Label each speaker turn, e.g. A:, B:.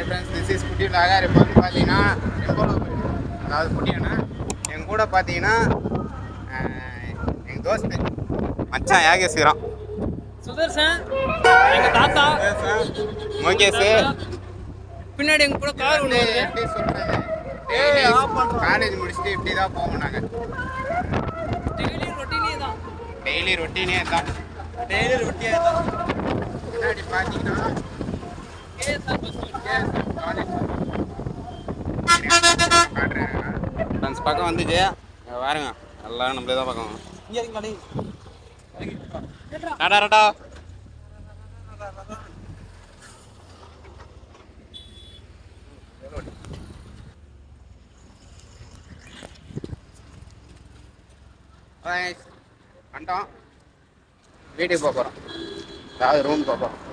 A: Friends this is குட்டி vlogger. இப்போ வந்து பார்த்தீங்கன்னா அதாவது குட்டியானா என் கூட பார்த்தீங்கன்னா எங்கள் தோஸ்து மச்சான் யாகேஸ்வரம்,
B: சுதர்சன் எங்க தாத்தா,
A: முகேஷ்.
B: பின்னாடி எங்க கூட கார் ஒன்று வருது.
A: எப்படி சொல்றது, காலேஜ் முடிச்சுட்டு இப்படி தான் போவோம் நாங்கள்.
B: டெய்லி ரொட்டீனே தான்.
A: டெய்லி ரொட்டீனே தான். முன்னாடி பார்த்தீங்கன்னா ஃப்ரெண்ட்ஸ் பக்கம் வந்துச்சு பாருங்க, எல்லாரும் நம்மளே தான் பார்க்கணும். டாடா டாடா. வந்துட்டோம், வீட்டுக்கு போக போகிறோம், அதாவது ரூம் போக போகிறோம்.